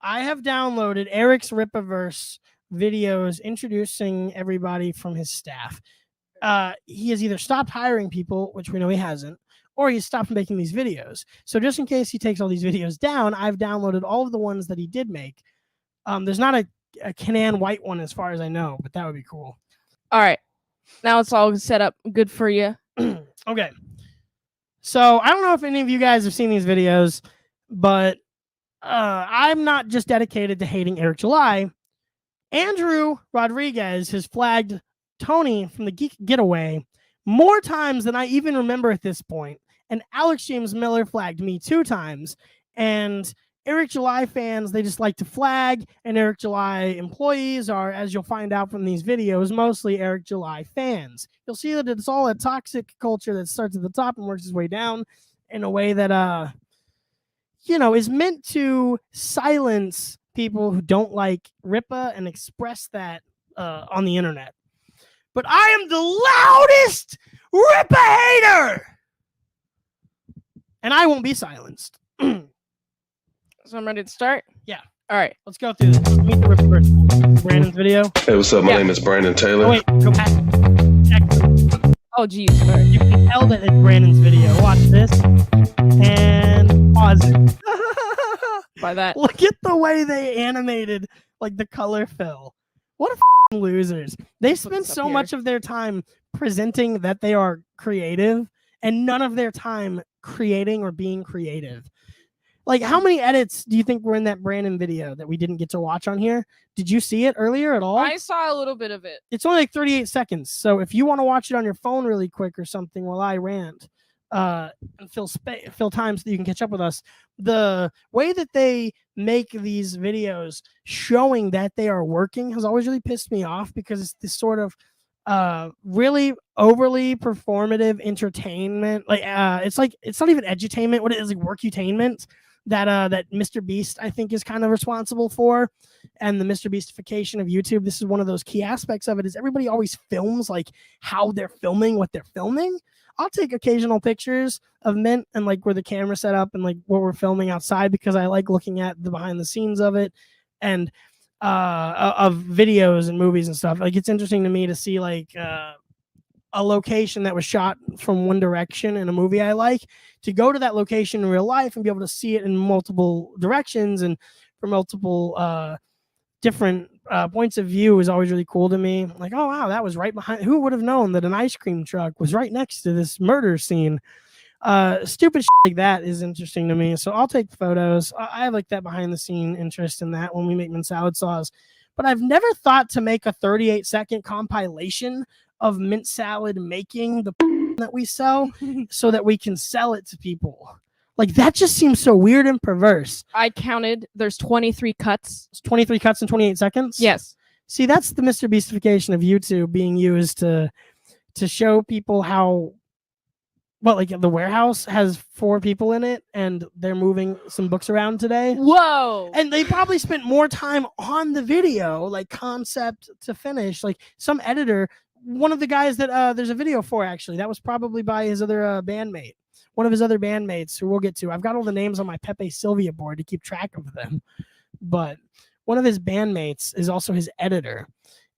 I have downloaded Eric's Rippaverse videos introducing everybody from his staff. He has either stopped hiring people, which we know he hasn't, or he's stopped making these videos. So just in case he takes all these videos down, I've downloaded all of the ones that he did make. There's not a Canaan white one as far as I know, but that would be cool. All right. Now it's all set up good for you. Okay. So I don't know if any of you guys have seen these videos, but I'm not just dedicated to hating Eric July. Andrew Rodriguez has flagged Tony from the Geek Getaway more times than I even remember at this point. And Alex James Miller flagged me 2 times. And Eric July fans, they just like to flag. And Eric July employees are, as you'll find out from these videos, mostly Eric July fans. You'll see that it's all a toxic culture that starts at the top and works its way down in a way that, is meant to silence people who don't like Rippa and express that on the internet. But I am the loudest Rippa hater! And I won't be silenced. So I'm ready to start? Yeah. All right. Let's go through this. Meet the Rippa first. Brandon's video. Hey, what's up? My name is Brandon Taylor. Oh, wait, go back. Oh, geez. Sorry. You can tell that it's Brandon's video. Watch this. And pause it. By that. Look at the way they animated, like, the color fill. What a losers. They spend so much of their time presenting that they are creative and none of their time creating or being creative. Like, how many edits do you think were in that Brandon video that we didn't get to watch on here? Did you see it earlier at all? I saw a little bit of it. It's only like 38 seconds. So if you want to watch it on your phone really quick or something while I rant, and fill time so that you can catch up with us, the way that they make these videos showing that they are working has always really pissed me off, because it's this sort of really overly performative entertainment. Like it's not even edutainment. What it is, like workutainment that Mr. Beast, I think, is kind of responsible for, and the Mr. Beastification of YouTube. This is one of those key aspects of it, is everybody always films like how they're filming what they're filming. I'll take occasional pictures of Mint and like where the camera set up and like what we're filming outside, because I like looking at the behind the scenes of it and of videos and movies and stuff. Like, it's interesting to me to see like a location that was shot from one direction in a movie I like, to go to that location in real life and be able to see it in multiple directions and for multiple different points of view is always really cool to me. Like, oh wow, that was right behind. Who would have known that an ice cream truck was right next to this murder scene? Stupid shit like that is interesting to me. So I'll take photos. I have like that behind the scene interest in that when we make mint salad sauce. But I've never thought to make a 38-second compilation of mint salad making the that we sell so that we can sell it to people. Like, that just seems so weird and perverse. I counted. There's 23 cuts. It's 23 cuts in 28 seconds? Yes. See, that's the Mr. Beastification of YouTube being used to show people how, like the warehouse has 4 people in it and they're moving some books around today. Whoa. And they probably spent more time on the video, like concept to finish. Like, some editor, one of the guys that there's a video for, actually, that was probably by his other bandmate. One of his other bandmates, who we'll get to. I've got all the names on my Pepe Sylvia board to keep track of them. But one of his bandmates is also his editor.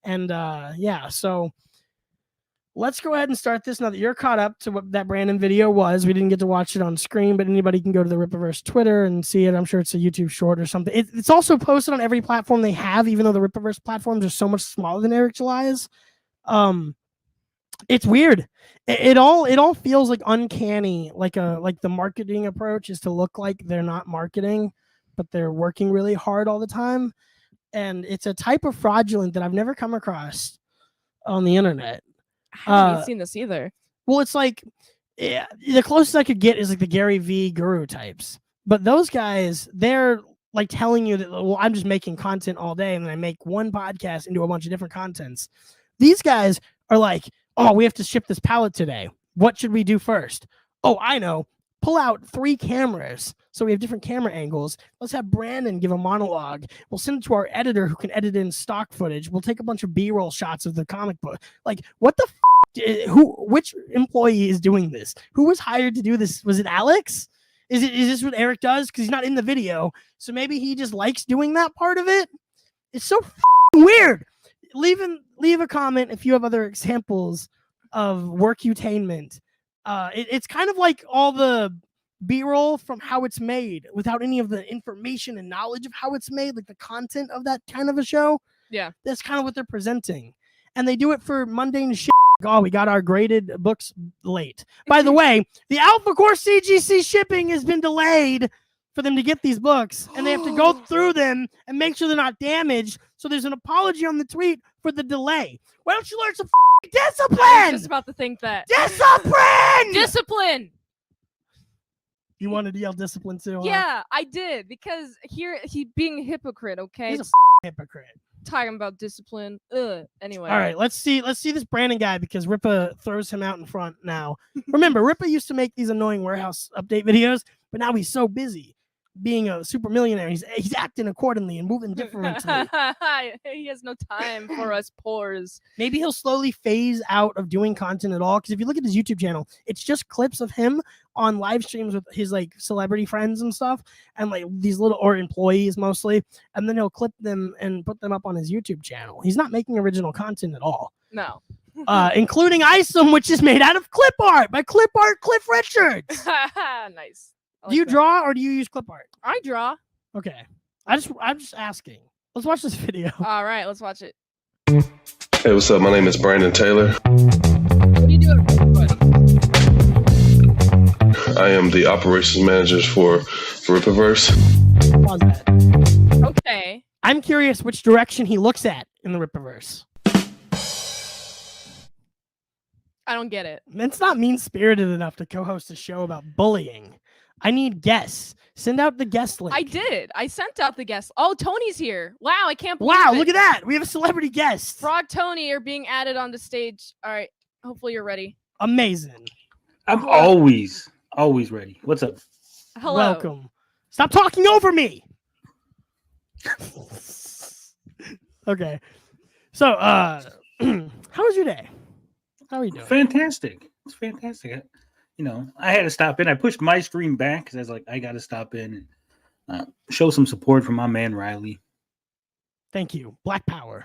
And so let's go ahead and start this now that you're caught up to what that Brandon video was. We didn't get to watch it on screen, but anybody can go to the Rippaverse Twitter and see it. I'm sure it's a YouTube short or something. It's also posted on every platform they have, even though the Rippaverse platforms are so much smaller than Eric July's. It's weird. It all feels like uncanny, like the marketing approach is to look like they're not marketing, but they're working really hard all the time. And it's a type of fraudulent that I've never come across on the internet. I haven't seen this either. Well, it's like, yeah, the closest I could get is like the Gary V guru types. But those guys, they're like telling you that, well, I'm just making content all day and then I make one podcast into a bunch of different contents. These guys are like, oh, we have to ship this pallet today. What should we do first? Oh, I know. Pull out 3 cameras so we have different camera angles. Let's have Brandon give a monologue. We'll send it to our editor who can edit in stock footage. We'll take a bunch of B-roll shots of the comic book. Like, what the which employee is doing this? Who was hired to do this? Was it Alex? Is this what Eric does? Because he's not in the video, so maybe he just likes doing that part of it. It's so weird. Leave a comment if you have other examples of workutainment. It's kind of like all the B-roll from how it's made without any of the information and knowledge of how it's made, like the content of that kind of a show. Yeah, that's kind of what they're presenting, and they do it for mundane shit. Oh, we got our graded books late. By the way, the Alpha Course CGC shipping has been delayed for them to get these books, and they have to go through them and make sure they're not damaged. So there's an apology on the tweet for the delay. Why don't you learn some discipline? I was just about to think that. Discipline! Discipline! You wanted to yell discipline too? Yeah, I did, because here he being a hypocrite, okay? He's a hypocrite. Talking about discipline. Ugh. Anyway. All right, let's see this Brandon guy, because Rippa throws him out in front now. Remember, Rippa used to make these annoying warehouse update videos, but now he's so busy being a super millionaire. He's acting accordingly and moving differently. He has no time for us poors. Maybe he'll slowly phase out of doing content at all, because if you look at his YouTube channel, it's just clips of him on live streams with his like celebrity friends and stuff, and like these little, or employees mostly, and then he'll clip them and put them up on his YouTube channel. He's not making original content at all. No. Including Isom, which is made out of clip art by Clip Art Cliff Richards. Nice. Do you draw or do you use clip art? I draw. Okay. I'm just asking. Let's watch this video. All right, let's watch it. Hey, what's up? My name is Brandon Taylor. What are you doing? I am the operations manager for Clippaverse. Pause that. Okay. I'm curious which direction he looks at in the Rippaverse. I don't get it. It's not mean-spirited enough to co-host a show about bullying. I need guests. Send out the guest link. I did. I sent out the guest. Oh, Tony's here. Wow, I can't believe Wow, it. look at that. We have a celebrity guest. Frog Tony are being added on the stage. All right. Hopefully you're ready. Amazing. I'm always ready. What's up? Hello. Welcome. Stop talking over me. Okay. So, how was your day? How are you doing? Fantastic. It's fantastic. I had to stop in. I pushed my stream back because I was like, I got to stop in and show some support for my man Riley. Thank you. Black Power.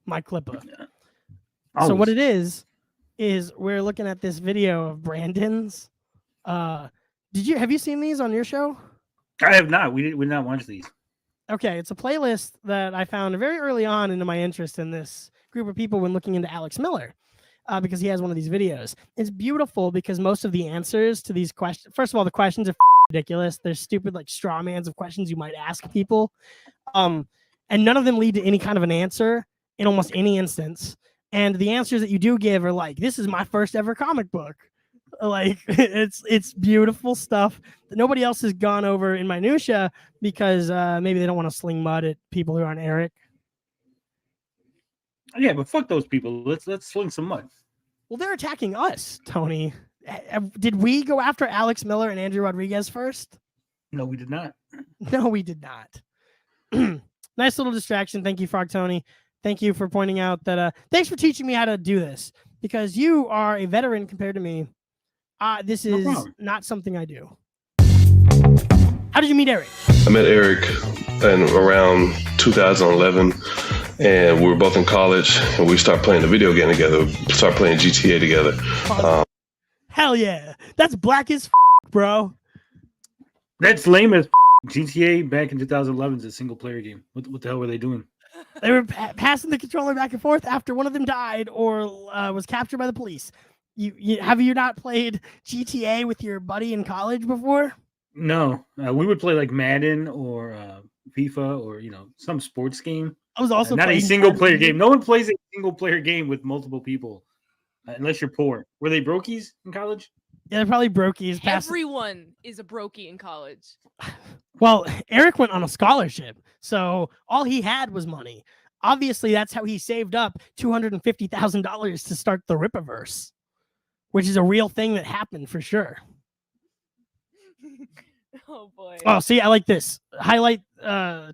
My Clippa. Yeah. So what it is we're looking at this video of Brandon's. Have you seen these on your show? I have not. We did not watch these. Okay, it's a playlist that I found very early on into my interest in this group of people when looking into Alex Miller. Because he has one of these videos. It's beautiful because most of the answers to these questions, first of all, the questions are ridiculous. They're stupid, like straw mans of questions you might ask people. And none of them lead to any kind of an answer in almost any instance. And the answers that you do give are like, this is my first ever comic book. Like, it's beautiful stuff that nobody else has gone over in minutia because maybe they don't want to sling mud at people who aren't Eric. Yeah, but fuck those people. Let's sling some mud. Well, they're attacking us, Tony. Did we go after Alex Miller and Andrew Rodriguez first? No, we did not. No, we did not. Nice little distraction. Thank you, Frog Tony. Thank you for pointing out that. Thanks for teaching me how to do this because you are a veteran compared to me. This is not something I do. How did you meet Eric? I met Eric in around 2011, and we were both in college, and we started playing a video game together. We started playing GTA together. Hell yeah. That's black as bro. That's lame as GTA back in 2011 is a single-player game. What the hell were they doing? They were passing the controller back and forth after one of them died or was captured by the police. Have you not played GTA with your buddy in college before? No, we would play like Madden or FIFA or some sports game. I was also not a single player game. No one plays a single player game with multiple people unless you're poor. Were they brokies in college? Yeah, they're probably brokies. Everyone is a brokey in college. Well, Eric went on a scholarship, so all he had was money. Obviously, that's how he saved up $250,000 to start the Rippaverse, which is a real thing that happened for sure. Oh boy. Oh, see, I like this. Highlight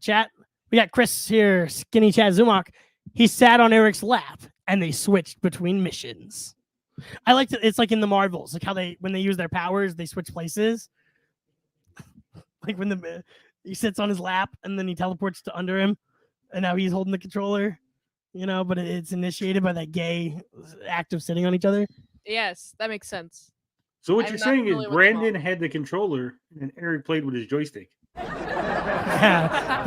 chat. We got Chris here, Skinny Chad Zumach. He sat on Eric's lap and they switched between missions. I like to, it's like in the Marvels, like how when they use their powers, they switch places. Like when he sits on his lap and then he teleports to under him, and now he's holding the controller. But it's initiated by that gay act of sitting on each other. Yes, that makes sense. So what I'm you're not saying is familiar with them Brandon all. had the controller and Eric played with his joystick. Yeah,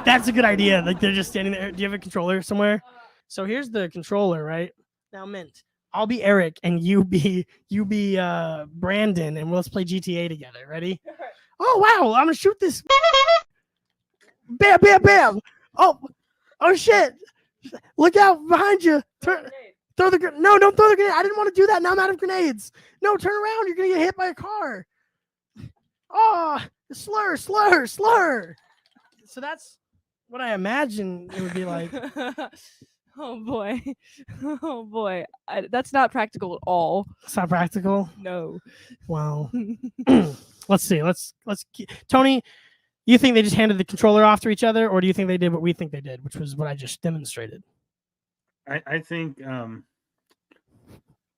that's a good idea. Like they're just standing there. Do you have a controller somewhere? So here's the controller, right? Now, Mint, I'll be Eric and you be Brandon, and let's play GTA together. Ready? Oh wow! I'm gonna shoot this. Bam, bam, bam! Oh shit! Look out behind you! Throw the no! Don't throw the grenade! I didn't want to do that. Now I'm out of grenades. No, turn around! You're gonna get hit by a car. Oh, slur! So that's what I imagine it would be like. Oh boy, that's not practical at all. It's not practical. No. Well, let's see. Let's Tony. You think they just handed the controller off to each other, or do you think they did what we think they did, which was what I just demonstrated? I think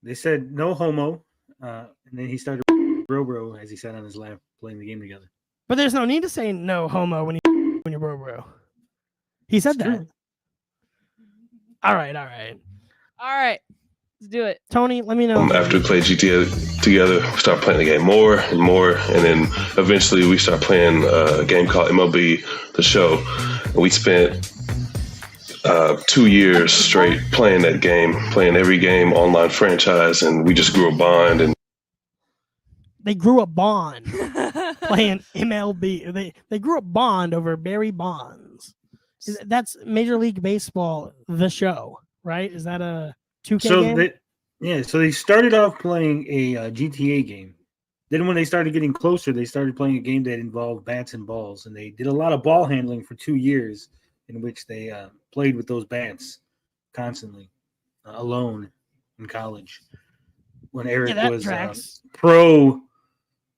they said no homo, and then he started bro as he sat on his lap playing the game together. But there's no need to say no homo when you're bro. He said It's that. true. All right. All right, let's do it. Tony, let me know. After we played GTA together, we start playing the game more and more, and then eventually we start playing a game called MLB The Show. And we spent 2 years straight playing that game, playing every game, online franchise, and we just grew a bond. And They grew a bond playing MLB. They grew a bond over Barry Bonds. That's Major League Baseball, The Show, right? Is that a 2K game? So they started off playing a GTA game. Then when they started getting closer, they started playing a game that involved bats and balls, and they did a lot of ball handling for 2 years, in which they played with those bats constantly, alone in college. When Eric was pro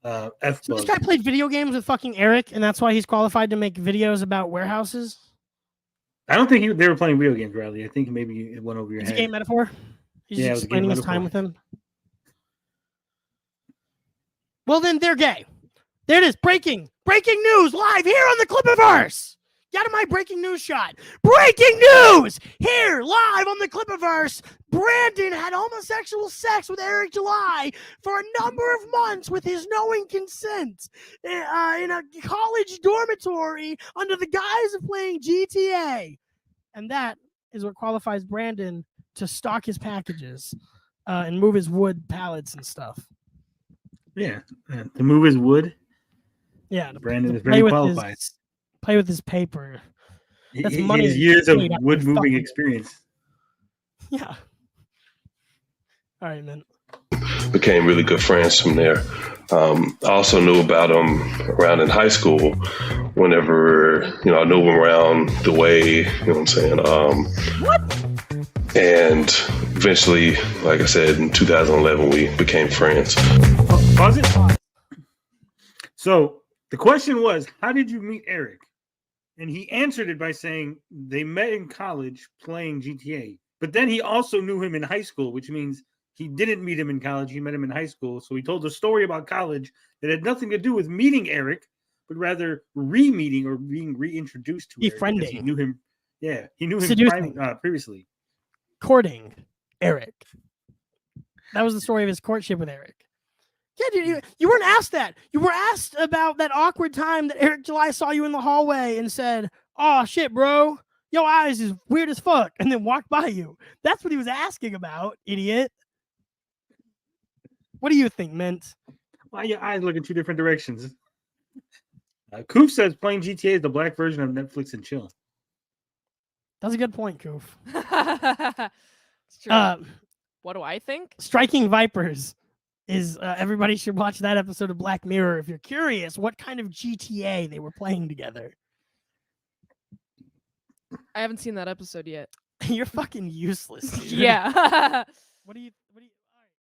F-Bug. So this guy played video games with fucking Eric, and that's why he's qualified to make videos about warehouses? I don't think they were playing video games, Riley. I think maybe it went over your It's head. a game metaphor? He's Yeah, just it was a game explaining his metaphor. time with him. Well, then they're gay. There it is. Breaking news live here on the Clippaverse. Get my breaking news shot. Breaking news here live on the Clippaverse. Brandon had homosexual sex with Eric July for a number of months with his knowing consent in a college dormitory under the guise of playing GTA. And that is what qualifies Brandon to stock his packages and move his wood pallets and stuff. Yeah, to move his wood. Yeah, Brandon is very qualified. Play with his paper. That's He money has years of made out wood of moving fucking- experience. Yeah. All right, man. became really good friends from there. I also knew about him around in high school whenever, I knew him around the way, you know what I'm saying? And eventually, like I said, in 2011, we became friends. Pause it. So the question was, how did you meet Eric? And he answered it by saying they met in college playing GTA. But then he also knew him in high school, which means he didn't meet him in college. He met him in high school. So he told a story about college that had nothing to do with meeting Eric, but rather re-meeting or being reintroduced to Eric. Befriending. He knew him. Yeah, he knew him Seducing. previously. Courting Eric. That was the story of his courtship with Eric. Yeah, dude, you weren't asked that. You were asked about that awkward time that Eric July saw you in the hallway and said, "Oh shit, bro, your eyes is weird as fuck," and then walked by you. That's what he was asking about, idiot. What do you think, Mint? Why your eyes look in two different directions? Koof says playing GTA is the black version of Netflix and chill. That's a good point, Koof. It's true. What do I think? Striking Vipers is everybody should watch that episode of Black Mirror if you're curious what kind of GTA they were playing together. I haven't seen that episode yet. You're fucking useless. Dude. Yeah. What do you